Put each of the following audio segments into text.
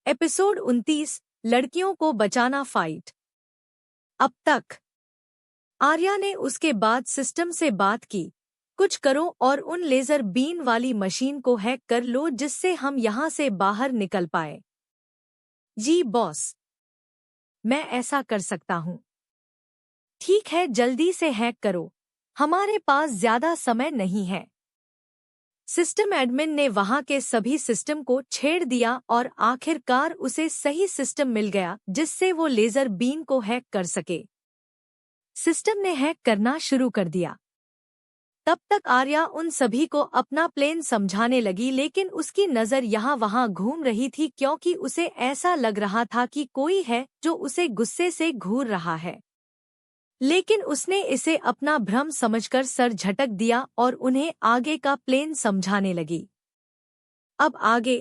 Episode 29 लड़कियों को बचाना फाइट। अब तक आर्या ने उसके बाद सिस्टम से बात की, कुछ करो और उन लेजर बीन वाली मशीन को हैक कर लो जिससे हम यहाँ से बाहर निकल पाए। जी बॉस, मैं ऐसा कर सकता हूँ। ठीक है, जल्दी से हैक करो, हमारे पास ज्यादा समय नहीं है। सिस्टम एडमिन ने वहां के सभी सिस्टम को छेड़ दिया और आखिरकार उसे सही सिस्टम मिल गया जिससे वो लेजर बीन को हैक कर सके। सिस्टम ने हैक करना शुरू कर दिया। तब तक आर्या उन सभी को अपना प्लान समझाने लगी, लेकिन उसकी नज़र यहाँ वहाँ घूम रही थी क्योंकि उसे ऐसा लग रहा था कि कोई है जो उसे गुस्से से घूर रहा है। लेकिन उसने इसे अपना भ्रम समझकर सर झटक दिया और उन्हें आगे का प्लान समझाने लगी। अब आगे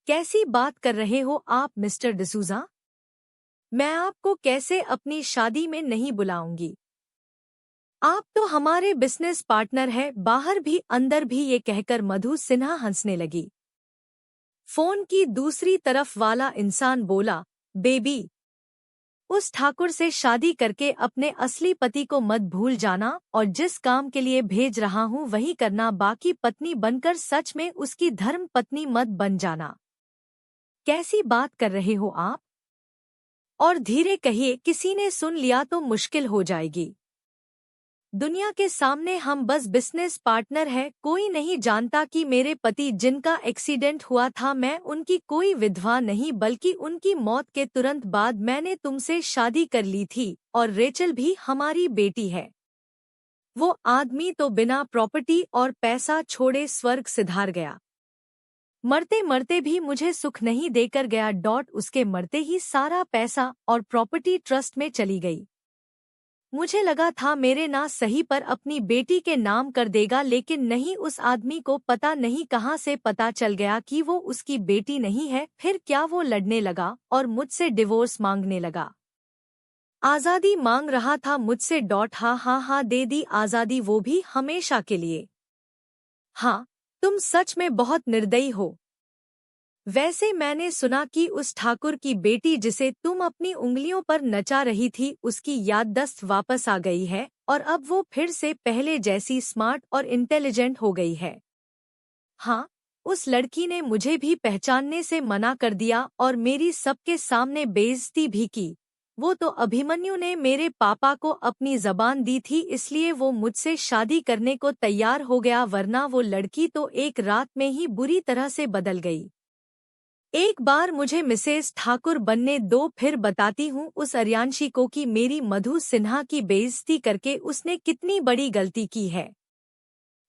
कैसी बात कर रहे हो आप मिस्टर डिसूजा? मैं आपको कैसे अपनी शादी में नहीं बुलाऊंगी? आप तो हमारे बिजनेस पार्टनर है, बाहर भी अंदर भी, ये कहकर मधु सिन्हा हंसने लगी। फोन की दूसरी तरफ वाला इंसान बोला, बेबी, उस ठाकुर से शादी करके अपने असली पति को मत भूल जाना और जिस काम के लिए भेज रहा हूँ वही करना, बाकी पत्नी बनकर सच में उसकी धर्म पत्नी मत बन जाना। कैसी बात कर रहे हो आप? और धीरे कहिए, किसी ने सुन लिया तो मुश्किल हो जाएगी। दुनिया के सामने हम बस बिजनेस पार्टनर हैं, कोई नहीं जानता कि मेरे पति जिनका एक्सीडेंट हुआ था, मैं उनकी कोई विधवा नहीं बल्कि उनकी मौत के तुरंत बाद मैंने तुमसे शादी कर ली थी और रेचल भी हमारी बेटी है। वो आदमी तो बिना प्रॉपर्टी और पैसा छोड़े स्वर्ग सिधार गया, मरते मरते भी मुझे सुख नहीं देकर गया। उसके मरते ही सारा पैसा और प्रॉपर्टी ट्रस्ट में चली गई। मुझे लगा था मेरे ना सही पर अपनी बेटी के नाम कर देगा, लेकिन नहीं, उस आदमी को पता नहीं कहां से पता चल गया कि वो उसकी बेटी नहीं है। फिर क्या वो लड़ने लगा और मुझसे डिवोर्स मांगने लगा। आज़ादी मांग रहा था मुझसे। हाँ हाँ हाँ, दे दी आज़ादी, वो भी हमेशा के लिए। हाँ, तुम सच में बहुत निर्दयी हो। वैसे मैंने सुना कि उस ठाकुर की बेटी जिसे तुम अपनी उंगलियों पर नचा रही थी उसकी याददाश्त वापस आ गई है और अब वो फिर से पहले जैसी स्मार्ट और इंटेलिजेंट हो गई है। हाँ, उस लड़की ने मुझे भी पहचानने से मना कर दिया और मेरी सबके सामने बेइज्जती भी की। वो तो अभिमन्यु ने मेरे पापा को अपनी जबान दी थी, इसलिए वो मुझसे शादी करने को तैयार हो गया, वरना वो लड़की तो एक रात में ही बुरी तरह से बदल गई। एक बार मुझे मिसेस ठाकुर बनने दो, फिर बताती हूँ उस अर्यांशी को कि मेरी मधु सिन्हा की बेइज्जती करके उसने कितनी बड़ी गलती की है।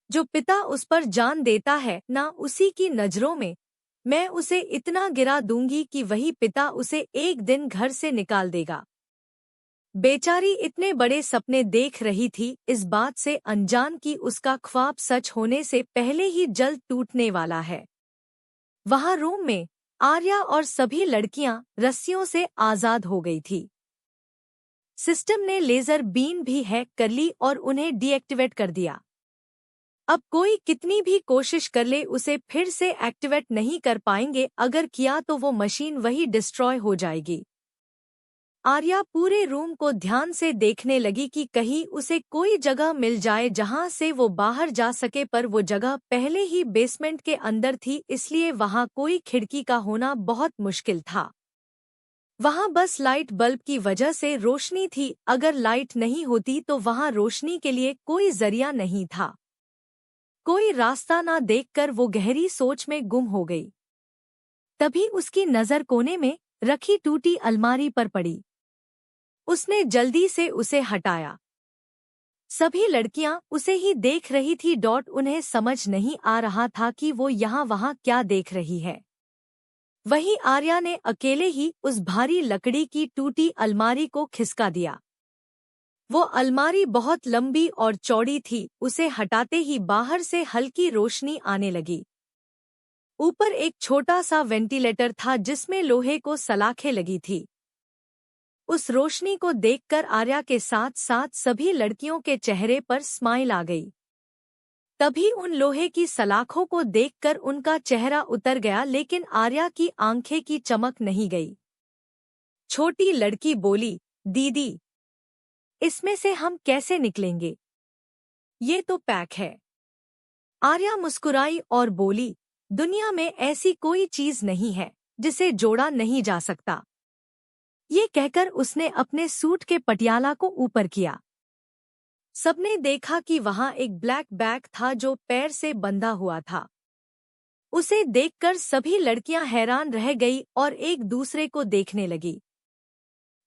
जो पिता उस पर जान देता है ना, उसी की नजरों में मैं उसे इतना गिरा दूंगी कि वही पिता उसे एक दिन घर से निकाल देगा। बेचारी इतने बड़े सपने देख रही थी, इस बात से अनजान कि उसका ख्वाब सच होने से पहले ही जल्द टूटने वाला है। वहाँ रूम में आर्या और सभी लड़कियां रस्सियों से आजाद हो गई थी। सिस्टम ने लेजर बीन भी हैक कर ली और उन्हें डीएक्टिवेट कर दिया। अब कोई कितनी भी कोशिश कर ले उसे फिर से एक्टिवेट नहीं कर पाएंगे, अगर किया तो वो मशीन वही डिस्ट्रॉय हो जाएगी। आर्या पूरे रूम को ध्यान से देखने लगी कि कहीं उसे कोई जगह मिल जाए जहां से वो बाहर जा सके, पर वो जगह पहले ही बेसमेंट के अंदर थी, इसलिए वहां कोई खिड़की का होना बहुत मुश्किल था। वहां बस लाइट बल्ब की वजह से रोशनी थी, अगर लाइट नहीं होती तो वहां रोशनी के लिए कोई जरिया नहीं था। कोई रास्ता ना देखकर वो गहरी सोच में गुम हो गई। तभी उसकी नज़र कोने में रखी टूटी अलमारी पर पड़ी। उसने जल्दी से उसे हटाया। सभी लड़कियां उसे ही देख रही थी। उन्हें समझ नहीं आ रहा था कि वो यहाँ वहाँ क्या देख रही है। वहीं आर्या ने अकेले ही उस भारी लकड़ी की टूटी अलमारी को खिसका दिया। वो अलमारी बहुत लंबी और चौड़ी थी, उसे हटाते ही बाहर से हल्की रोशनी आने लगी। ऊपर एक छोटा सा वेंटिलेटर था जिसमें लोहे को सलाखें लगी थी। उस रोशनी को देखकर आर्या के साथ साथ सभी लड़कियों के चेहरे पर स्माइल आ गई। तभी उन लोहे की सलाखों को देखकर उनका चेहरा उतर गया, लेकिन आर्या की आंखें की चमक नहीं गई। छोटी लड़की बोली, दीदी, इसमें से हम कैसे निकलेंगे? ये तो पैक है। आर्या मुस्कुराई और बोली, दुनिया में ऐसी कोई चीज नहीं है जिसे जोड़ा नहीं जा सकता। ये कहकर उसने अपने सूट के पटियाला को ऊपर किया। सबने देखा कि वहां एक ब्लैक बैग था जो पैर से बंधा हुआ था। उसे देखकर सभी लड़कियां हैरान रह गई और एक दूसरे को देखने लगी।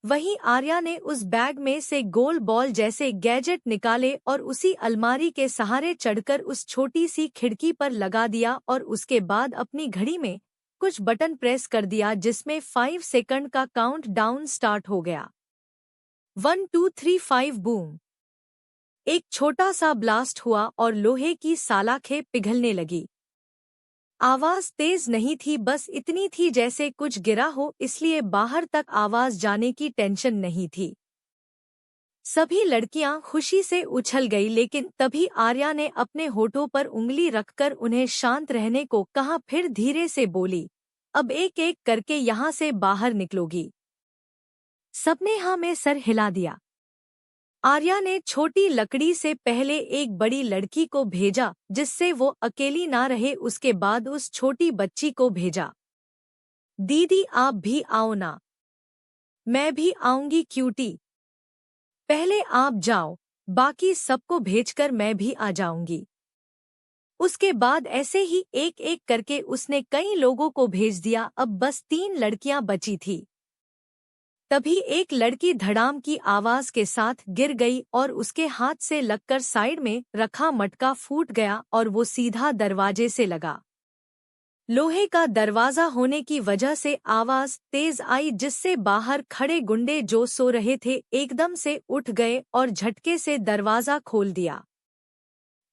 वहीं आर्या ने उस बैग में से गोल बॉल जैसे गैजेट निकाले और उसी अलमारी के सहारे चढ़कर उस छोटी सी खिड़की पर लगा दिया और उसके बाद अपनी घड़ी में कुछ बटन प्रेस कर दिया जिसमें 5 सेकंड का काउंट डाउन स्टार्ट हो गया। 1 2 3 5 बूम। एक छोटा सा ब्लास्ट हुआ और लोहे की सलाखें पिघलने लगी। आवाज तेज नहीं थी, बस इतनी थी जैसे कुछ गिरा हो, इसलिए बाहर तक आवाज जाने की टेंशन नहीं थी। सभी लड़कियां खुशी से उछल गई, लेकिन तभी आर्या ने अपने होठों पर उंगली रखकर उन्हें शांत रहने को कहा, फिर धीरे से बोली, अब एक एक करके यहाँ से बाहर निकलोगी? सबने हाँ में सर हिला दिया। आर्या ने छोटी लकड़ी से पहले एक बड़ी लड़की को भेजा जिससे वो अकेली ना रहे, उसके बाद उस छोटी बच्ची को भेजा। दीदी आप भी आओ ना। मैं भी आऊंगी क्यूटी। पहले आप जाओ, बाकी सबको भेजकर मैं भी आ जाऊंगी। उसके बाद ऐसे ही एक एक करके उसने कई लोगों को भेज दिया। अब बस 3 लड़कियां बची थी। तभी एक लड़की धड़ाम की आवाज के साथ गिर गई और उसके हाथ से लगकर साइड में रखा मटका फूट गया और वो सीधा दरवाजे से लगा। लोहे का दरवाजा होने की वजह से आवाज तेज आई, जिससे बाहर खड़े गुंडे जो सो रहे थे एकदम से उठ गए और झटके से दरवाजा खोल दिया।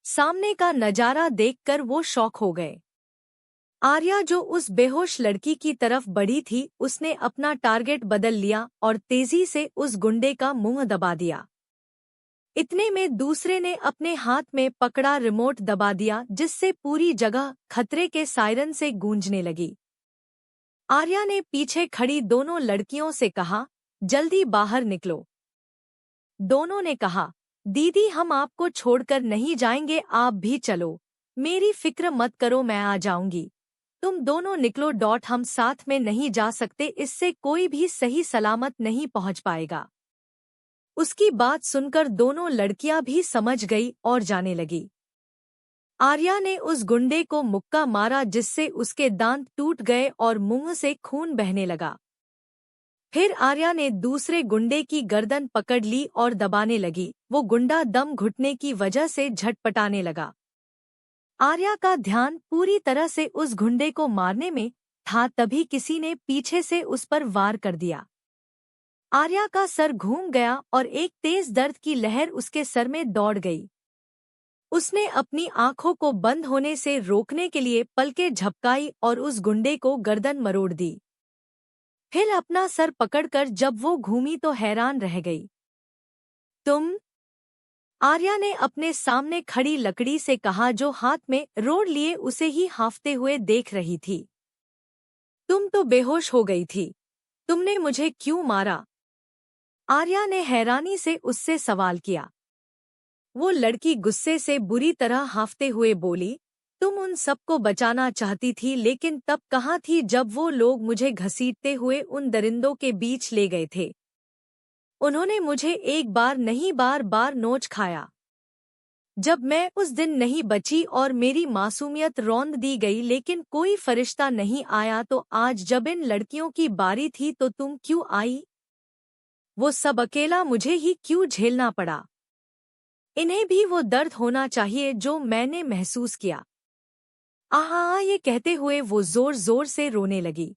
सामने का नजारा देखकर वो शॉक हो गए। आर्या जो उस बेहोश लड़की की तरफ बढ़ी थी, उसने अपना टारगेट बदल लिया और तेजी से उस गुंडे का मुंह दबा दिया। इतने में दूसरे ने अपने हाथ में पकड़ा रिमोट दबा दिया, जिससे पूरी जगह खतरे के सायरन से गूंजने लगी। आर्या ने पीछे खड़ी दोनों लड़कियों से कहा, जल्दी बाहर निकलो। दोनों ने कहा, दीदी हम आपको छोड़कर नहीं जाएंगे, आप भी चलो। मेरी फिक्र मत करो, मैं आ जाऊंगी। तुम दोनों निकलो। हम साथ में नहीं जा सकते, इससे कोई भी सही सलामत नहीं पहुंच पाएगा। उसकी बात सुनकर दोनों लड़कियां भी समझ गई और जाने लगी। आर्या ने उस गुंडे को मुक्का मारा जिससे उसके दांत टूट गए और मुंह से खून बहने लगा। फिर आर्या ने दूसरे गुंडे की गर्दन पकड़ ली और दबाने लगी। वो गुंडा दम घुटने की वजह से झटपटाने लगा। आर्या का ध्यान पूरी तरह से उस गुंडे को मारने में था, तभी किसी ने पीछे से उस पर वार कर दिया। आर्या का सर घूम गया और एक तेज दर्द की लहर उसके सर में दौड़ गई। उसने अपनी आंखों को बंद होने से रोकने के लिए पलकें झपकाई और उस गुंडे को गर्दन मरोड़ दी। फिर अपना सर पकड़कर जब वो घूमी तो हैरान रह गई। तुम? आर्या ने अपने सामने खड़ी लकड़ी से कहा, जो हाथ में रोड लिए उसे ही हांफते हुए देख रही थी। तुम तो बेहोश हो गई थी, तुमने मुझे क्यों मारा? आर्या ने हैरानी से उससे सवाल किया। वो लड़की गुस्से से बुरी तरह हांफते हुए बोली, तुम उन सबको बचाना चाहती थी, लेकिन तब कहाँ थी जब वो लोग मुझे घसीटते हुए उन दरिंदों के बीच ले गए थे। उन्होंने मुझे एक बार नहीं बार बार नोच खाया। जब मैं उस दिन नहीं बची और मेरी मासूमियत रौंद दी गई, लेकिन कोई फरिश्ता नहीं आया, तो आज जब इन लड़कियों की बारी थी तो तुम क्यों आई? वो सब अकेला मुझे ही क्यों झेलना पड़ा? इन्हें भी वो दर्द होना चाहिए जो मैंने महसूस किया। आहा, ये कहते हुए वो जोर जोर से रोने लगी।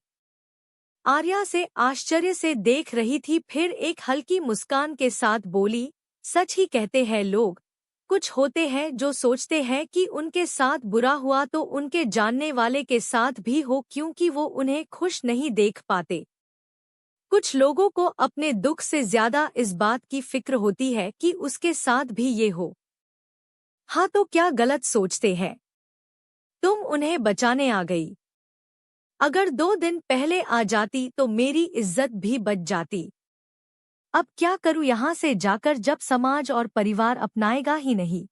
आर्या से आश्चर्य से देख रही थी, फिर एक हल्की मुस्कान के साथ बोली, सच ही कहते हैं लोग, कुछ होते हैं जो सोचते हैं कि उनके साथ बुरा हुआ तो उनके जानने वाले के साथ भी हो, क्योंकि वो उन्हें खुश नहीं देख पाते। कुछ लोगों को अपने दुख से ज्यादा इस बात की फिक्र होती है कि उसके साथ भी ये हो। हाँ तो क्या गलत सोचते हैं? तुम उन्हें बचाने आ गई। अगर 2 दिन पहले आ जाती तो मेरी इज्जत भी बच जाती। अब क्या करूं यहाँ से जाकर जब समाज और परिवार अपनाएगा ही नहीं?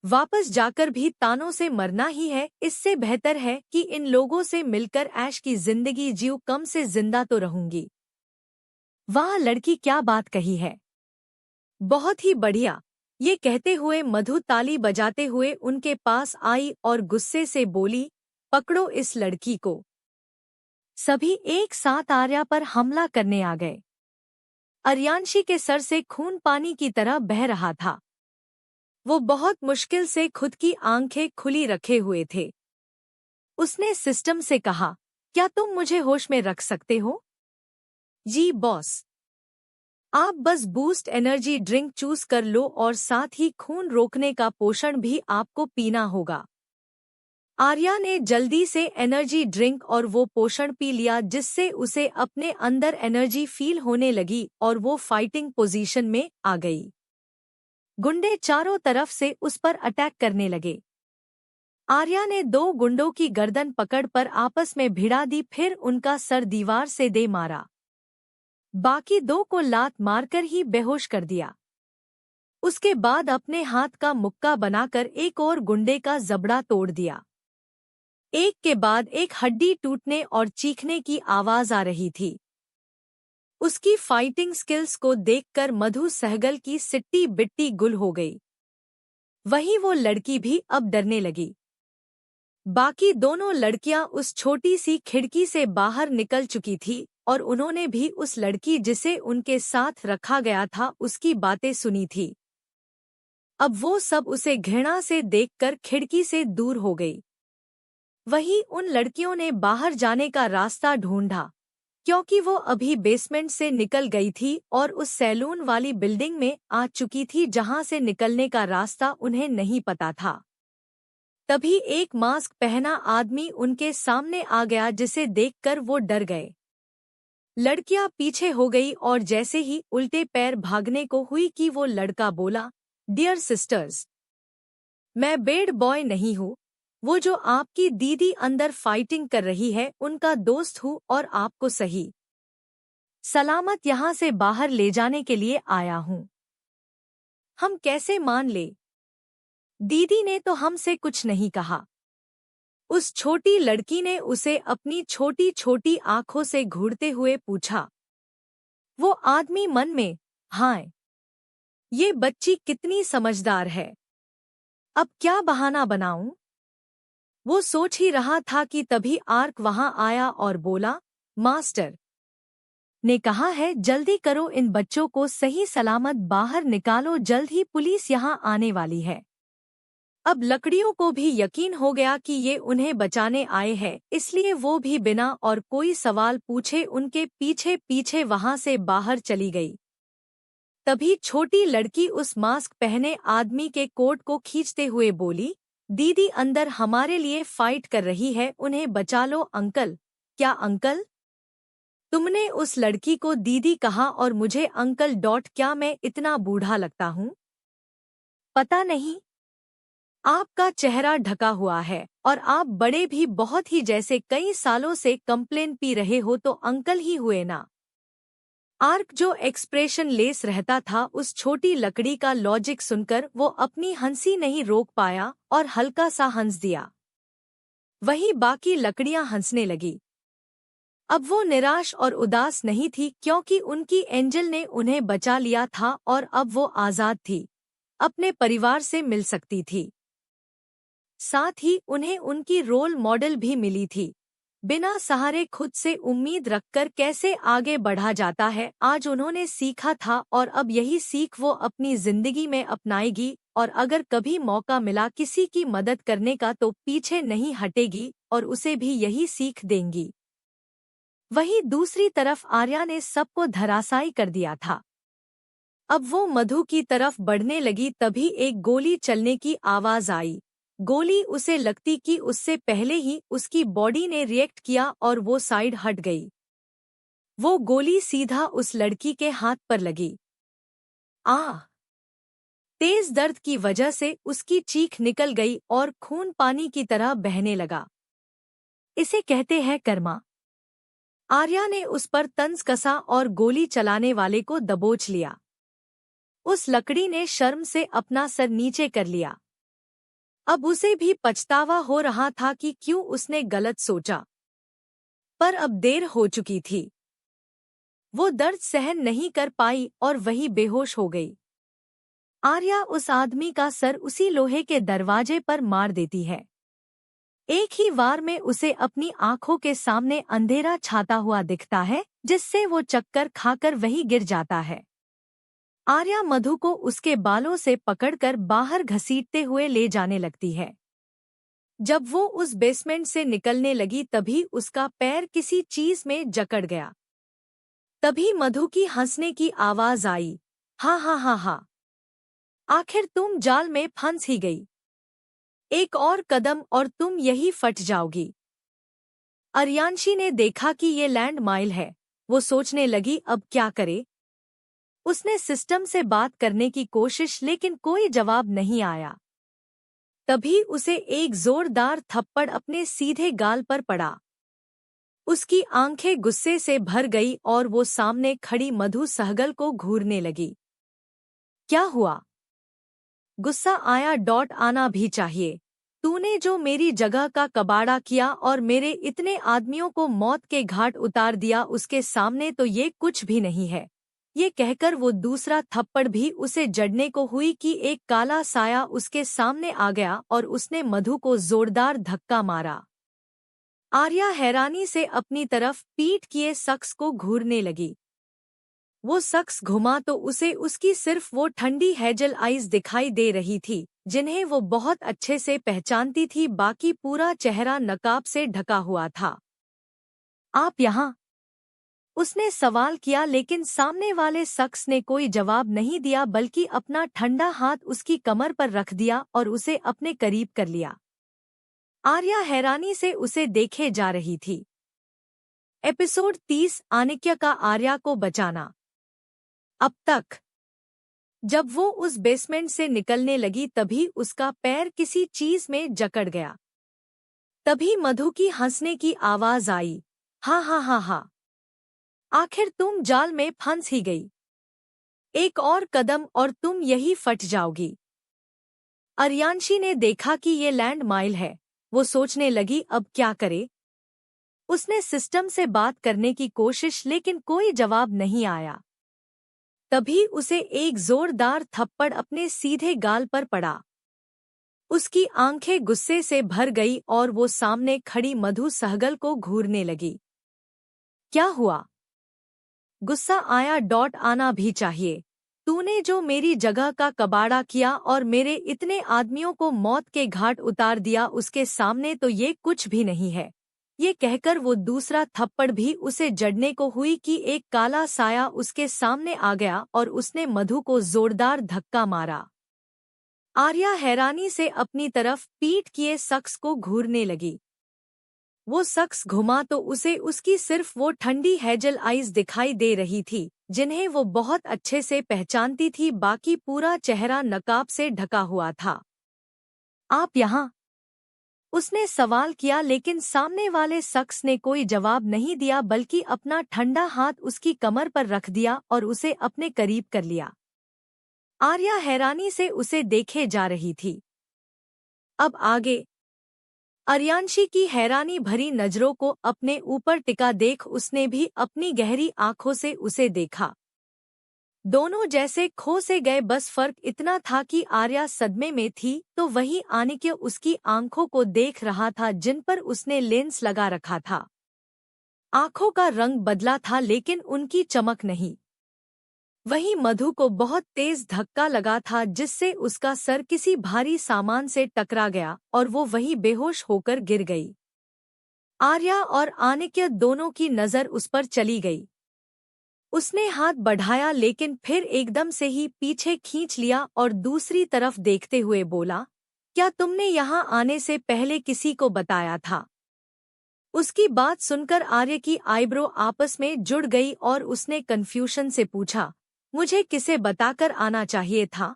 वापस जाकर भी तानों से मरना ही है। इससे बेहतर है कि इन लोगों से मिलकर ऐश की जिंदगी जीऊं, कम से जिंदा तो रहूंगी। वाह, लड़की क्या बात कही है, बहुत ही बढ़िया। ये कहते हुए मधु ताली बजाते हुए उनके पास आई और गुस्से से बोली, पकड़ो इस लड़की को। सभी एक साथ आर्या पर हमला करने आ गए। अर्यांशी के सर से खून पानी की तरह बह रहा था। वो बहुत मुश्किल से खुद की आंखें खुली रखे हुए थे। उसने सिस्टम से कहा, क्या तुम मुझे होश में रख सकते हो? जी बॉस। आप बस बूस्ट एनर्जी ड्रिंक चूज कर लो और साथ ही खून रोकने का पोषण भी आपको पीना होगा। आर्या ने जल्दी से एनर्जी ड्रिंक और वो पोषण पी लिया, जिससे उसे अपने अंदर एनर्जी फील होने लगी और वो फाइटिंग पोजीशन में आ गई। गुंडे चारों तरफ से उस पर अटैक करने लगे। आर्या ने 2 गुंडों की गर्दन पकड़ पर आपस में भिड़ा दी, फिर उनका सर दीवार से दे मारा। बाकी 2 को लात मारकर ही बेहोश कर दिया। उसके बाद अपने हाथ का मुक्का बनाकर एक और गुंडे का जबड़ा तोड़ दिया। एक के बाद एक हड्डी टूटने और चीखने की आवाज आ रही थी। उसकी फाइटिंग स्किल्स को देखकर मधु सहगल की सिट्टी बिट्टी गुल हो गई। वहीं वो लड़की भी अब डरने लगी। बाकी दोनों लड़कियां उस छोटी सी खिड़की से बाहर निकल चुकी थी और उन्होंने भी उस लड़की जिसे उनके साथ रखा गया था उसकी बातें सुनी थी। अब वो सब उसे घृणा से देखकर खिड़की से दूर हो गई। वहीं उन लड़कियों ने बाहर जाने का रास्ता ढूंढा, क्योंकि वो अभी बेसमेंट से निकल गई थी और उस सैलून वाली बिल्डिंग में आ चुकी थी जहां से निकलने का रास्ता उन्हें नहीं पता था। तभी एक मास्क पहना आदमी उनके सामने आ गया, जिसे देखकर वो डर गए। लड़कियां पीछे हो गई और जैसे ही उल्टे पैर भागने को हुई कि वो लड़का बोला, डियर सिस्टर्स, मैं बेड बॉय नहीं हूँ। वो जो आपकी दीदी अंदर फाइटिंग कर रही है उनका दोस्त हूँ और आपको सही सलामत यहाँ से बाहर ले जाने के लिए आया हूँ। हम कैसे मान ले? दीदी ने तो हमसे कुछ नहीं कहा। उस छोटी लड़की ने उसे अपनी छोटी छोटी आंखों से घूरते हुए पूछा। वो आदमी मन में, हाय, ये बच्ची कितनी समझदार है, अब क्या बहाना बनाऊं? वो सोच ही रहा था कि तभी आर्क वहां आया और बोला, मास्टर ने कहा है जल्दी करो, इन बच्चों को सही सलामत बाहर निकालो, जल्द ही पुलिस यहाँ आने वाली है। अब लकड़ियों को भी यकीन हो गया कि ये उन्हें बचाने आए हैं, इसलिए वो भी बिना और कोई सवाल पूछे उनके पीछे पीछे वहां से बाहर चली गई। तभी छोटी लड़की उस मास्क पहने आदमी के कोट को खींचते हुए बोली, दीदी अंदर हमारे लिए फाइट कर रही है, उन्हें बचा लो अंकल। क्या अंकल? तुमने उस लड़की को दीदी कहा और मुझे अंकल डॉट, क्या मैं इतना बूढ़ा लगता हूँ? पता नहीं, आपका चेहरा ढका हुआ है और आप बड़े भी बहुत ही, जैसे कई सालों से कंप्लेन पी रहे हो तो अंकल ही हुए ना। आर्क जो एक्सप्रेशन लेस रहता था, उस छोटी लकड़ी का लॉजिक सुनकर वो अपनी हंसी नहीं रोक पाया और हल्का सा हंस दिया। वहीं बाकी लकड़ियां हंसने लगी। अब वो निराश और उदास नहीं थी, क्योंकि उनकी एंजल ने उन्हें बचा लिया था और अब वो आजाद थी, अपने परिवार से मिल सकती थी। साथ ही उन्हें उनकी रोल मॉडल भी मिली थी। बिना सहारे खुद से उम्मीद रखकर कैसे आगे बढ़ा जाता है, आज उन्होंने सीखा था और अब यही सीख वो अपनी जिंदगी में अपनाएगी और अगर कभी मौका मिला किसी की मदद करने का तो पीछे नहीं हटेगी और उसे भी यही सीख देंगी। वहीं दूसरी तरफ आर्या ने सबको धराशायी कर दिया था। अब वो मधु की तरफ बढ़ने लगी, तभी एक गोली चलने की आवाज आई। गोली उसे लगती कि उससे पहले ही उसकी बॉडी ने रिएक्ट किया और वो साइड हट गई। वो गोली सीधा उस लड़की के हाथ पर लगी। आह! तेज दर्द की वजह से उसकी चीख निकल गई और खून पानी की तरह बहने लगा। इसे कहते हैं कर्मा। आर्या ने उस पर तंज कसा और गोली चलाने वाले को दबोच लिया। उस लकड़ी ने शर्म से अपना सर नीचे कर लिया। अब उसे भी पछतावा हो रहा था कि क्यों उसने गलत सोचा, पर अब देर हो चुकी थी। वो दर्द सहन नहीं कर पाई और वही बेहोश हो गई। आर्या उस आदमी का सर उसी लोहे के दरवाजे पर मार देती है। एक ही वार में उसे अपनी आंखों के सामने अंधेरा छाता हुआ दिखता है, जिससे वो चक्कर खाकर वहीं गिर जाता है। आर्या मधु को उसके बालों से पकड़कर बाहर घसीटते हुए ले जाने लगती है। जब वो उस बेसमेंट से निकलने लगी तभी उसका पैर किसी चीज में जकड़ गया। तभी मधु की हंसने की आवाज आई, हा हा हा हा, आखिर तुम जाल में फंस ही गई। एक और कदम और तुम यही फट जाओगी। अर्यांशी ने देखा कि ये लैंड माइल है। वो सोचने लगी अब क्या करे। उसने सिस्टम से बात करने की कोशिश, लेकिन कोई जवाब नहीं आया। तभी उसे एक जोरदार थप्पड़ अपने सीधे गाल पर पड़ा। उसकी आंखें गुस्से से भर गई और वो सामने खड़ी मधु सहगल को घूरने लगी। क्या हुआ? गुस्सा आया? आना भी चाहिए। तूने जो मेरी जगह का कबाड़ा किया और मेरे इतने आदमियों को मौत के घाट उतार दिया, उसके सामने तो ये कुछ भी नहीं है। ये कहकर वो दूसरा थप्पड़ भी उसे जड़ने को हुई कि एक काला साया उसके सामने आ गया और उसने मधु को जोरदार धक्का मारा। आर्या हैरानी से अपनी तरफ पीठ किए शख्स को घूरने लगी। वो शख्स घुमा तो उसे उसकी सिर्फ वो ठंडी हेजल आइज दिखाई दे रही थी, जिन्हें वो बहुत अच्छे से पहचानती थी। बाकी पूरा चेहरा नकाब से ढका हुआ था। आप यहाँ? उसने सवाल किया, लेकिन सामने वाले शख्स ने कोई जवाब नहीं दिया, बल्कि अपना ठंडा हाथ उसकी कमर पर रख दिया और उसे अपने करीब कर लिया। आर्या हैरानी से उसे देखे जा रही थी। एपिसोड 30, आनिक्य का आर्या को बचाना। अब तक। जब वो उस बेसमेंट से निकलने लगी तभी उसका पैर किसी चीज में जकड़ गया। तभी मधु की हंसने की आवाज आई, हा हा हा हा, आखिर तुम जाल में फंस ही गई। एक और कदम और तुम यही फट जाओगी। अर्यांशी ने देखा कि ये लैंड माइल है। वो सोचने लगी अब क्या करे। उसने सिस्टम से बात करने की कोशिश, लेकिन कोई जवाब नहीं आया। तभी उसे एक जोरदार थप्पड़ अपने सीधे गाल पर पड़ा। उसकी आंखें गुस्से से भर गई और वो सामने खड़ी मधु सहगल को घूरने लगी। क्या हुआ? गुस्सा आया? आना भी चाहिए। तूने जो मेरी जगह का कबाड़ा किया और मेरे इतने आदमियों को मौत के घाट उतार दिया, उसके सामने तो ये कुछ भी नहीं है। ये कहकर वो दूसरा थप्पड़ भी उसे जड़ने को हुई कि एक काला साया उसके सामने आ गया और उसने मधु को जोरदार धक्का मारा। आर्या हैरानी से अपनी तरफ पीठ किए शख्स को घूरने लगी। वो शख्स घुमा तो उसे उसकी सिर्फ वो ठंडी हेजल आइज दिखाई दे रही थी, जिन्हें वो बहुत अच्छे से पहचानती थी। बाकी पूरा चेहरा नकाब से ढका हुआ था। आप यहाँ? उसने सवाल किया, लेकिन सामने वाले शख्स ने कोई जवाब नहीं दिया, बल्कि अपना ठंडा हाथ उसकी कमर पर रख दिया और उसे अपने करीब कर लिया। आर्या हैरानी से उसे देखे जा रही थी। अब आगे। अर्यांशी की हैरानी भरी नजरों को अपने ऊपर टिका देख उसने भी अपनी गहरी आंखों से उसे देखा। दोनों जैसे खो से गए, बस फर्क इतना था कि आर्या सदमे में थी तो वहीं आनिक्य उसकी आंखों को देख रहा था, जिन पर उसने लेंस लगा रखा था। आंखों का रंग बदला था, लेकिन उनकी चमक नहीं। वहीं मधु को बहुत तेज धक्का लगा था, जिससे उसका सर किसी भारी सामान से टकरा गया और वो वहीं बेहोश होकर गिर गई। आर्या और आनिक्य दोनों की नजर उस पर चली गई। उसने हाथ बढ़ाया, लेकिन फिर एकदम से ही पीछे खींच लिया और दूसरी तरफ देखते हुए बोला, क्या तुमने यहाँ आने से पहले किसी को बताया था? उसकी बात सुनकर आर्य की आईब्रो आपस में जुड़ गई और उसने कन्फ्यूजन से पूछा, मुझे किसे बताकर आना चाहिए था?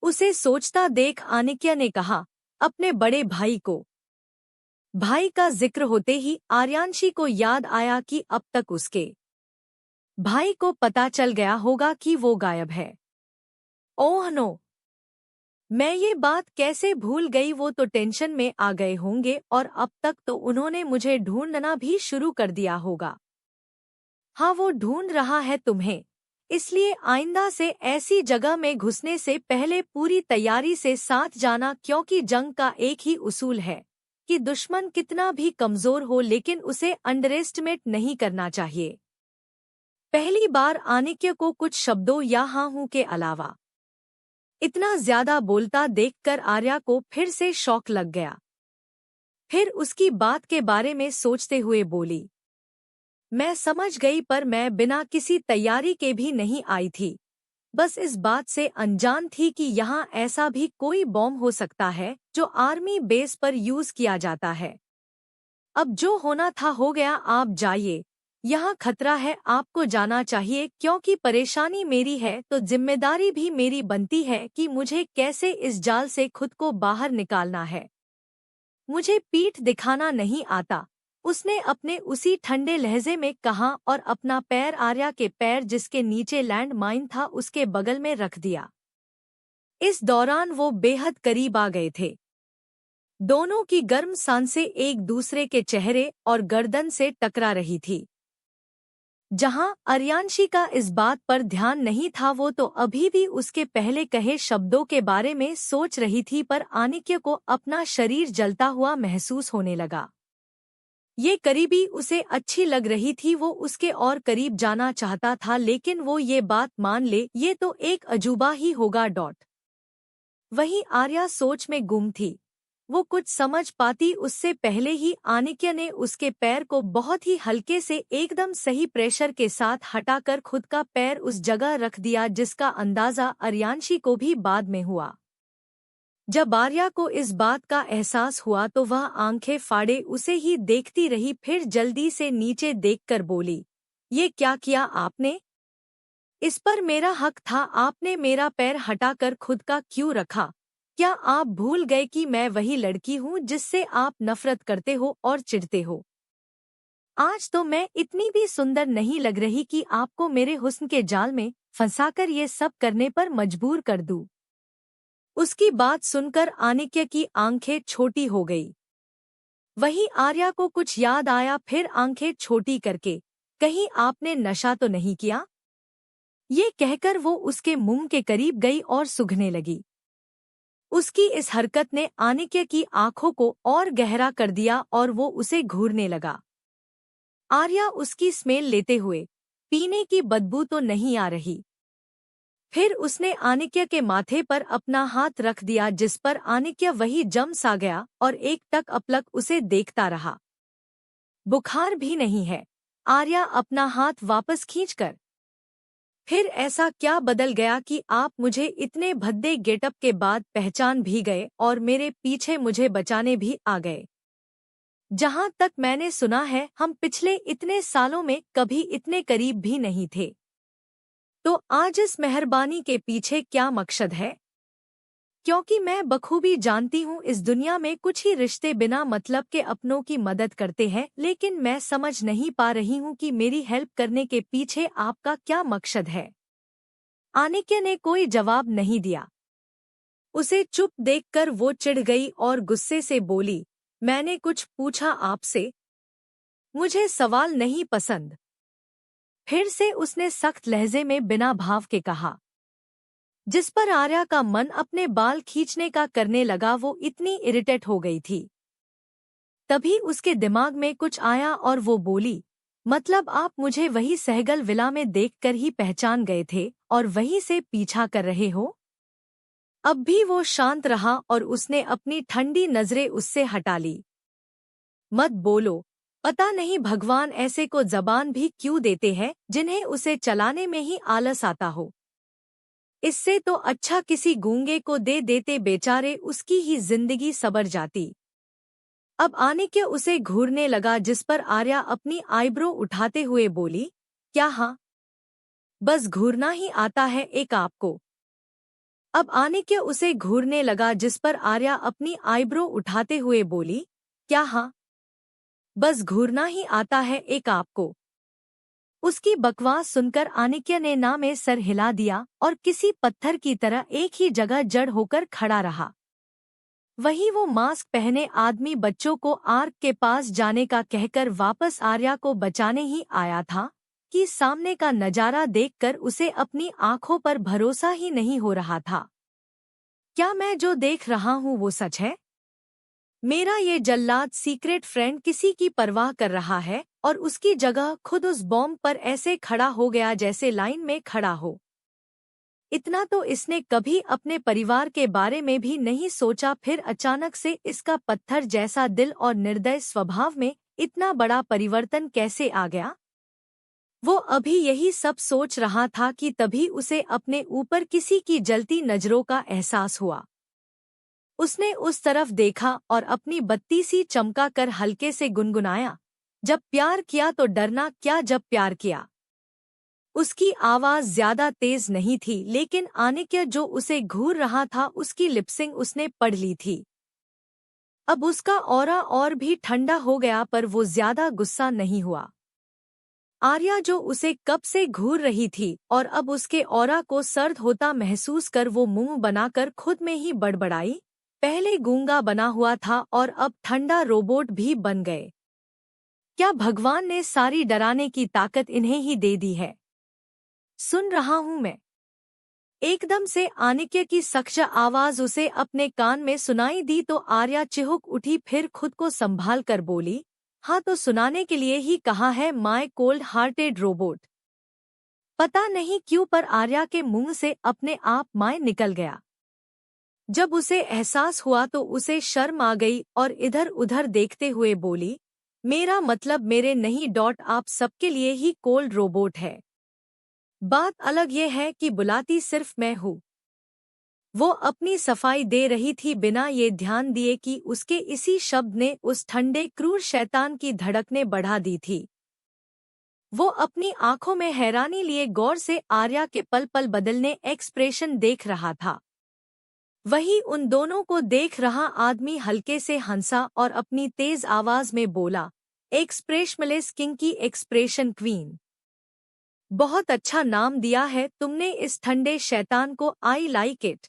उसे सोचता देख आनिक्य ने कहा, अपने बड़े भाई को। भाई का जिक्र होते ही आर्यांशी को याद आया कि अब तक उसके भाई को पता चल गया होगा कि वो गायब है। ओह नो, मैं ये बात कैसे भूल गई। वो तो टेंशन में आ गए होंगे और अब तक तो उन्होंने मुझे ढूंढना भी शुरू कर दिया होगा। हाँ, वो ढूंढ रहा है तुम्हें, इसलिए आइंदा से ऐसी जगह में घुसने से पहले पूरी तैयारी से साथ जाना, क्योंकि जंग का एक ही उसूल है कि दुश्मन कितना भी कमजोर हो लेकिन उसे अंडरएस्टिमेट नहीं करना चाहिए। पहली बार आनिक्य को कुछ शब्दों या हाँ हूँ के अलावा इतना ज्यादा बोलता देखकर आर्या को फिर से शौक लग गया। फिर उसकी बात के बारे में सोचते हुए बोली, मैं समझ गई, पर मैं बिना किसी तैयारी के भी नहीं आई थी। बस इस बात से अनजान थी कि यहाँ ऐसा भी कोई बॉम्ब हो सकता है जो आर्मी बेस पर यूज किया जाता है। अब जो होना था हो गया, आप जाइए। यहाँ खतरा है, आपको जाना चाहिए, क्योंकि परेशानी मेरी है तो जिम्मेदारी भी मेरी बनती है कि मुझे कैसे इस जाल से खुद को बाहर निकालना है। मुझे पीठ दिखाना नहीं आता, उसने अपने उसी ठंडे लहजे में कहा और अपना पैर आर्या के पैर जिसके नीचे लैंड माइन था उसके बगल में रख दिया। इस दौरान वो बेहद करीब आ गए थे। दोनों की गर्म सांसें एक दूसरे के चेहरे और गर्दन से टकरा रही थी। जहां अर्यांशी का इस बात पर ध्यान नहीं था, वो तो अभी भी उसके पहले कहे शब्दों के बारे में सोच रही थी, पर आनिक्य को अपना शरीर जलता हुआ महसूस होने लगा। ये करीबी उसे अच्छी लग रही थी, वो उसके और करीब जाना चाहता था, लेकिन वो ये बात मान ले ये तो एक अजूबा ही होगा। वहीं आर्या सोच में गुम थी। वो कुछ समझ पाती उससे पहले ही आनिक्य ने उसके पैर को बहुत ही हल्के से एकदम सही प्रेशर के साथ हटाकर खुद का पैर उस जगह रख दिया जिसका अंदाजा अर्यांशी को भी बाद में हुआ। जब आर्या को इस बात का एहसास हुआ तो वह आंखें फाड़े उसे ही देखती रही, फिर जल्दी से नीचे देखकर बोली, ये क्या किया आपने? इस पर मेरा हक था, आपने मेरा पैर हटाकर खुद का क्यों रखा? क्या आप भूल गए कि मैं वही लड़की हूँ जिससे आप नफरत करते हो और चिढ़ते हो? आज तो मैं इतनी भी सुंदर नहीं लग रही कि आपको मेरे हुस्न के जाल में फंसाकर ये सब करने पर मजबूर कर दूं। उसकी बात सुनकर आनिक्य की आंखें छोटी हो गई। वहीं आर्या को कुछ याद आया, फिर आंखें छोटी करके, कहीं आपने नशा तो नहीं किया? ये कहकर वो उसके मुंह के करीब गई और सूंघने लगी। उसकी इस हरकत ने आनिक्य की आंखों को और गहरा कर दिया और वो उसे घूरने लगा। आर्या उसकी स्मेल लेते हुए, पीने की बदबू तो नहीं आ रही। फिर उसने आनिक्य के माथे पर अपना हाथ रख दिया जिस पर आनिक्य वही जम सा गया और एक टक अपलक उसे देखता रहा। बुखार भी नहीं है? आर्या अपना हाथ वापस खींचकर, फिर ऐसा क्या बदल गया कि आप मुझे इतने भद्दे गेटअप के बाद पहचान भी गए और मेरे पीछे मुझे बचाने भी आ गए? जहां तक मैंने सुना है हम पिछले इतने सालों में कभी इतने करीब भी नहीं थे। तो आज इस मेहरबानी के पीछे क्या मकसद है? क्योंकि मैं बखूबी जानती हूँ इस दुनिया में कुछ ही रिश्ते बिना मतलब के अपनों की मदद करते हैं, लेकिन मैं समझ नहीं पा रही हूँ कि मेरी हेल्प करने के पीछे आपका क्या मकसद है। आनिक्य ने कोई जवाब नहीं दिया। उसे चुप देखकर वो चिढ़ गई और गुस्से से बोली, मैंने कुछ पूछा आपसे? मुझे सवाल नहीं पसंद। फिर से उसने सख्त लहजे में बिना भाव के कहा, जिस पर आर्या का मन अपने बाल खींचने का करने लगा। वो इतनी इरिटेट हो गई थी। तभी उसके दिमाग में कुछ आया और वो बोली, मतलब आप मुझे वही सहगल विला में देखकर ही पहचान गए थे और वहीं से पीछा कर रहे हो? अब भी वो शांत रहा और उसने अपनी ठंडी नजरें उससे हटा ली। मत बोलो, पता नहीं भगवान ऐसे को जबान भी क्यों देते हैं जिन्हें उसे चलाने में ही आलस आता हो। इससे तो अच्छा किसी गूंगे को दे देते, बेचारे उसकी ही जिंदगी सबर जाती। अब आनिक्य उसे घूरने लगा जिस पर आर्या अपनी आईब्रो उठाते हुए बोली, क्या हाँ? बस घूरना ही आता है एक आपको? अब आनिक्य उसे घूरने लगा, जिस पर आर्या अपनी आईब्रो उठाते हुए बोली, क्या? हाँ, बस घूरना ही आता है एक आपको? उसकी बकवास सुनकर आनिक्य ने ना में सर हिला दिया और किसी पत्थर की तरह एक ही जगह जड़ होकर खड़ा रहा। वहीं वो मास्क पहने आदमी बच्चों को आर्क के पास जाने का कहकर वापस आर्या को बचाने ही आया था कि सामने का नजारा देखकर उसे अपनी आंखों पर भरोसा ही नहीं हो रहा था। क्या मैं जो देख रहा हूँ वो सच है? मेरा ये जल्लाद सीक्रेट फ्रेंड किसी की परवाह कर रहा है और उसकी जगह खुद उस बॉम्ब पर ऐसे खड़ा हो गया जैसे लाइन में खड़ा हो। इतना तो इसने कभी अपने परिवार के बारे में भी नहीं सोचा, फिर अचानक से इसका पत्थर जैसा दिल और निर्दय स्वभाव में इतना बड़ा परिवर्तन कैसे आ गया? वो अभी यही सब सोच रहा था कि तभी उसे अपने ऊपर किसी की जलती नजरों का एहसास हुआ। उसने उस तरफ देखा और अपनी बत्ती सी चमका कर हल्के से गुनगुनाया, जब प्यार किया तो डरना क्या, जब प्यार किया। उसकी आवाज ज्यादा तेज नहीं थी, लेकिन आनिक्य जो उसे घूर रहा था उसकी लिपसिंग उसने पढ़ ली थी। अब उसका ऑरा और भी ठंडा हो गया, पर वो ज्यादा गुस्सा नहीं हुआ। आर्या जो उसे कब से घूर रही थी और अब उसके ऑरा को सर्द होता महसूस कर वो मुंह बनाकर खुद में ही बड़बड़ाई, पहले गूंगा बना हुआ था और अब ठंडा रोबोट भी बन गए। क्या भगवान ने सारी डराने की ताकत इन्हें ही दे दी है? सुन रहा हूं मैं। एकदम से आनिक्य की सख्त आवाज उसे अपने कान में सुनाई दी तो आर्या चिहुक उठी, फिर खुद को संभाल कर बोली, हाँ तो सुनाने के लिए ही कहा है माय कोल्ड हार्टेड रोबोट। पता नहीं क्यों पर आर्या के मुंह से अपने आप माय निकल गया। जब उसे एहसास हुआ तो उसे शर्म आ गई और इधर उधर देखते हुए बोली, मेरा मतलब मेरे नहीं डॉट, आप सबके लिए ही कोल्ड रोबोट है। बात अलग ये है कि बुलाती सिर्फ मैं हूँ। वो अपनी सफाई दे रही थी, बिना ये ध्यान दिए कि उसके इसी शब्द ने उस ठंडे क्रूर शैतान की धड़कनें बढ़ा दी थी। वो अपनी आंखों में हैरानी लिए गौर से आर्या के पल पल बदलने एक्सप्रेशन देख रहा था। वही उन दोनों को देख रहा आदमी हल्के से हंसा और अपनी तेज आवाज में बोला, एक्सप्रेशनलेस किंग की एक्सप्रेशन क्वीन। बहुत अच्छा नाम दिया है तुमने इस ठंडे शैतान को, आई लाइक इट।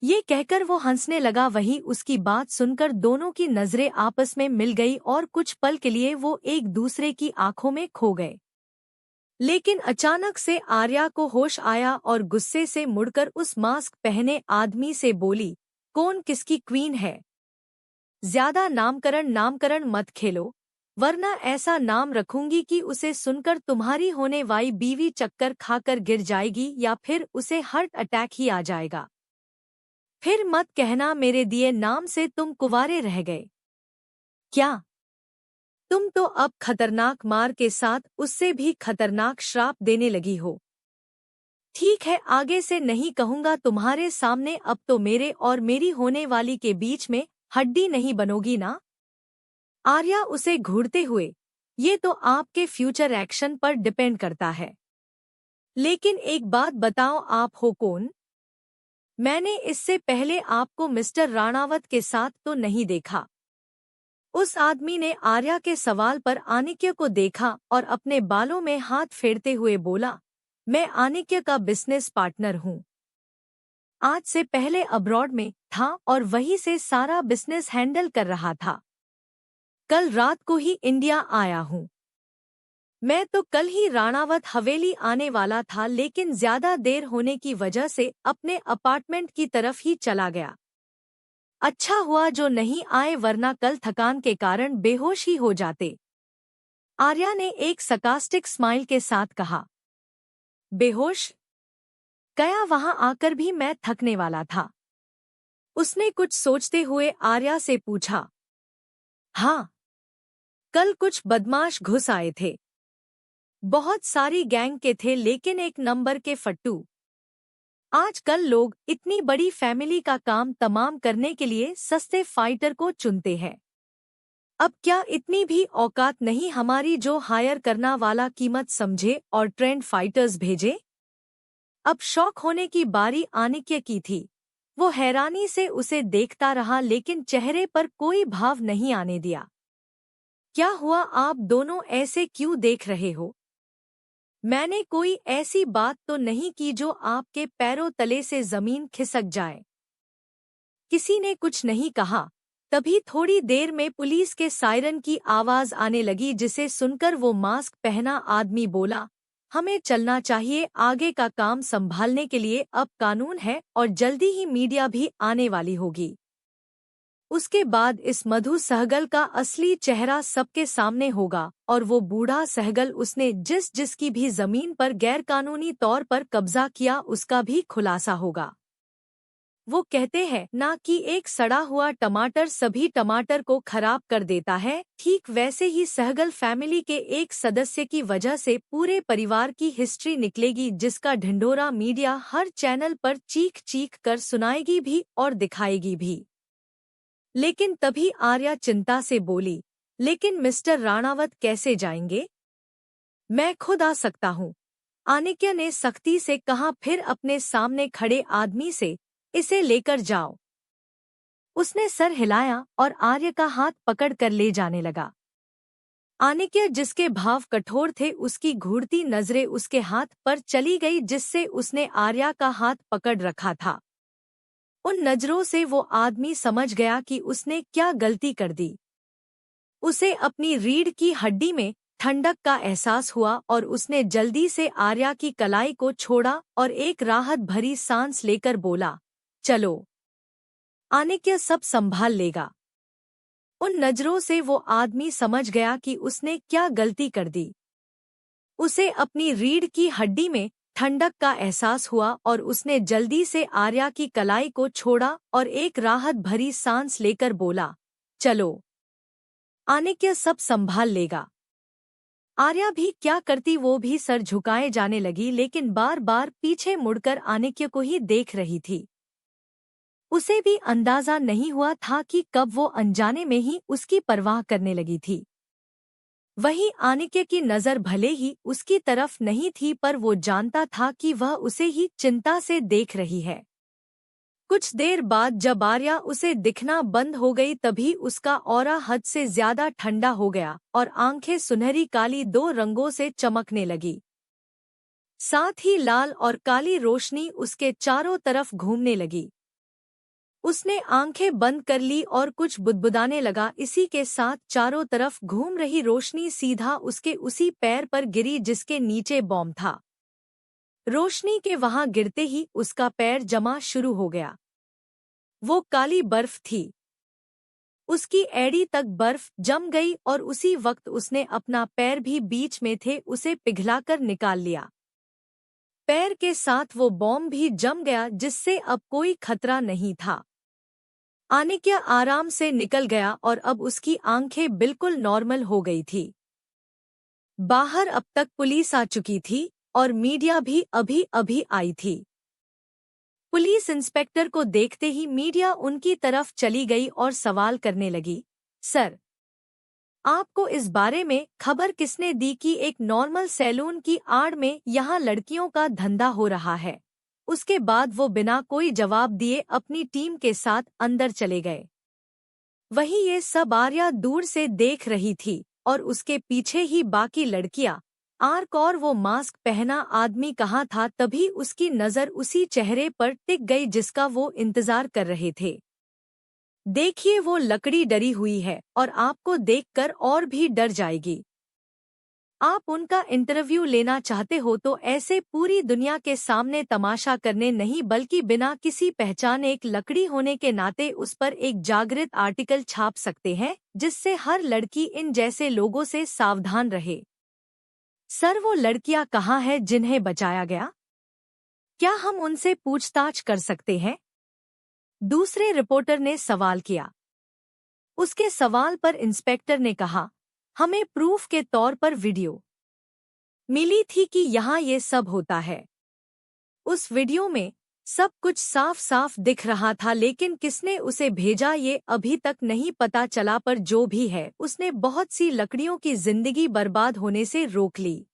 ये कहकर वो हंसने लगा। वहीं उसकी बात सुनकर दोनों की नजरें आपस में मिल गई और कुछ पल के लिए वो एक दूसरे की आंखों में खो गए। लेकिन अचानक से आर्या को होश आया और गुस्से से मुड़कर उस मास्क पहने आदमी से बोली, कौन किसकी क्वीन है? ज्यादा नामकरण मत खेलो, वरना ऐसा नाम रखूंगी कि उसे सुनकर तुम्हारी होने वाली बीवी चक्कर खाकर गिर जाएगी या फिर उसे हार्ट अटैक ही आ जाएगा। फिर मत कहना मेरे दिए नाम से तुम कुंवारे रह गए। क्या? तुम तो अब खतरनाक मार के साथ उससे भी खतरनाक श्राप देने लगी हो। ठीक है, आगे से नहीं कहूंगा तुम्हारे सामने, अब तो मेरे और मेरी होने वाली के बीच में हड्डी नहीं बनोगी ना? आर्या उसे घूरते हुए, ये तो आपके फ्यूचर एक्शन पर डिपेंड करता है। लेकिन एक बात बताओ, आप हो कौन? मैंने इससे पहले आपको मिस्टर राणावत के साथ तो नहीं देखा। उस आदमी ने आर्या के सवाल पर आनिक्य को देखा और अपने बालों में हाथ फेरते हुए बोला, मैं आनिक्य का बिजनेस पार्टनर हूँ। आज से पहले अब्रॉड में था और वहीं से सारा बिजनेस हैंडल कर रहा था। कल रात को ही इंडिया आया हूँ। मैं तो कल ही राणावत हवेली आने वाला था, लेकिन ज्यादा देर होने की वजह से अपने अपार्टमेंट की तरफ ही चला गया। अच्छा हुआ जो नहीं आए, वरना कल थकान के कारण बेहोश ही हो जाते। आर्या ने एक sarcastic स्माइल के साथ कहा। बेहोश? गया वहां आकर भी मैं थकने वाला था। उसने कुछ सोचते हुए आर्या से पूछा। हाँ, कल कुछ बदमाश घुस आए थे। बहुत सारी गैंग के थे, लेकिन एक नंबर के फट्टू। आजकल लोग इतनी बड़ी फैमिली का काम तमाम करने के लिए सस्ते फाइटर को चुनते हैं। अब क्या इतनी भी औकात नहीं हमारी जो हायर करना वाला कीमत समझे और ट्रेंड फाइटर्स भेजे? अब शॉक होने की बारी आनिक्य की थी। वो हैरानी से उसे देखता रहा लेकिन चेहरे पर कोई भाव नहीं आने दिया। क्या हुआ, आप दोनों ऐसे क्यों देख रहे हो? मैंने कोई ऐसी बात तो नहीं की जो आपके पैरों तले से जमीन खिसक जाए। किसी ने कुछ नहीं कहा। तभी थोड़ी देर में पुलिस के सायरन की आवाज आने लगी, जिसे सुनकर वो मास्क पहना आदमी बोला, हमें चलना चाहिए, आगे का काम संभालने के लिए अब कानून है और जल्दी ही मीडिया भी आने वाली होगी। उसके बाद इस मधु सहगल का असली चेहरा सबके सामने होगा और वो बूढ़ा सहगल, उसने जिसकी भी जमीन पर गैरकानूनी तौर पर कब्जा किया, उसका भी खुलासा होगा। वो कहते हैं ना कि एक सड़ा हुआ टमाटर सभी टमाटर को खराब कर देता है, ठीक वैसे ही सहगल फैमिली के एक सदस्य की वजह से पूरे परिवार की हिस्ट्री निकलेगी, जिसका ढिंढोरा मीडिया हर चैनल पर चीख चीख कर सुनाएगी भी और दिखाएगी भी। लेकिन तभी आर्या चिंता से बोली, लेकिन मिस्टर राणावत कैसे जाएंगे? मैं खुद आ सकता हूँ, आनिक्य ने सख्ती से कहा। फिर अपने सामने खड़े आदमी से, इसे लेकर जाओ। उसने सर हिलाया और आर्य का हाथ पकड़ कर ले जाने लगा। आनिक्य, जिसके भाव कठोर थे, उसकी घूरती नजरें उसके हाथ पर चली गई जिससे उसने आर्या का हाथ पकड़ रखा था। उन नजरों से वो आदमी समझ गया कि उसने क्या गलती कर दी। उसे अपनी रीढ़ की हड्डी में ठंडक का एहसास हुआ और उसने जल्दी से आर्या की कलाई को छोड़ा और एक राहत भरी सांस लेकर बोला, चलो, आनिक्य सब संभाल लेगा। उन नजरों से वो आदमी समझ गया कि उसने क्या गलती कर दी। उसे अपनी रीढ़ की हड्डी में ठंडक का एहसास हुआ और उसने जल्दी से आर्या की कलाई को छोड़ा और एक राहत भरी सांस लेकर बोला, चलो, आनिक्य सब संभाल लेगा। आर्या भी क्या करती, वो भी सर झुकाए जाने लगी, लेकिन बार बार पीछे मुड़कर आनिक्य को ही देख रही थी। उसे भी अंदाजा नहीं हुआ था कि कब वो अनजाने में ही उसकी परवाह करने लगी थी। वहीं आनिक्य की नजर भले ही उसकी तरफ नहीं थी, पर वो जानता था कि वह उसे ही चिंता से देख रही है। कुछ देर बाद जब आर्या उसे दिखना बंद हो गई, तभी उसका ऑरा हद से ज्यादा ठंडा हो गया और आंखें सुनहरी काली दो रंगों से चमकने लगी। साथ ही लाल और काली रोशनी उसके चारों तरफ घूमने लगी। उसने आंखें बंद कर ली और कुछ बुदबुदाने लगा। इसी के साथ चारों तरफ घूम रही रोशनी सीधा उसके उसी पैर पर गिरी जिसके नीचे बॉम्ब था। रोशनी के वहां गिरते ही उसका पैर जमा शुरू हो गया। वो काली बर्फ थी। उसकी एड़ी तक बर्फ जम गई और उसी वक्त उसने अपना पैर भी बीच में थे उसे पिघलाकर निकाल लिया। पैर के साथ वो बॉम्ब भी जम गया, जिससे अब कोई खतरा नहीं था। आनिक्य आराम से निकल गया और अब उसकी आंखें बिल्कुल नॉर्मल हो गई थी। बाहर अब तक पुलिस आ चुकी थी और मीडिया भी अभी अभी आई थी। पुलिस इंस्पेक्टर को देखते ही मीडिया उनकी तरफ चली गई और सवाल करने लगी, सर, आपको इस बारे में खबर किसने दी कि एक नॉर्मल सैलून की आड़ में यहाँ लड़कियों का धंधा हो रहा है? उसके बाद वो बिना कोई जवाब दिए अपनी टीम के साथ अंदर चले गए। वहीं ये सब आर्या दूर से देख रही थी और उसके पीछे ही बाकी लड़कियां। आर्क और वो मास्क पहना आदमी कहाँ था? तभी उसकी नजर उसी चेहरे पर टिक गई जिसका वो इंतजार कर रहे थे। देखिए, वो लकड़ी डरी हुई है और आपको देखकर और भी डर जाएगी। आप उनका इंटरव्यू लेना चाहते हो तो ऐसे पूरी दुनिया के सामने तमाशा करने नहीं, बल्कि बिना किसी पहचान एक लकड़ी होने के नाते उस पर एक जागृत आर्टिकल छाप सकते हैं, जिससे हर लड़की इन जैसे लोगों से सावधान रहे। सर, वो लड़कियां कहाँ हैं जिन्हें बचाया गया? क्या हम उनसे पूछताछ कर सकते हैं? दूसरे रिपोर्टर ने सवाल किया। उसके सवाल पर इंस्पेक्टर ने कहा, हमें प्रूफ के तौर पर वीडियो मिली थी कि यहाँ ये सब होता है। उस वीडियो में सब कुछ साफ साफ दिख रहा था, लेकिन किसने उसे भेजा ये अभी तक नहीं पता चला, पर जो भी है उसने बहुत सी लकड़ियों की जिंदगी बर्बाद होने से रोक ली।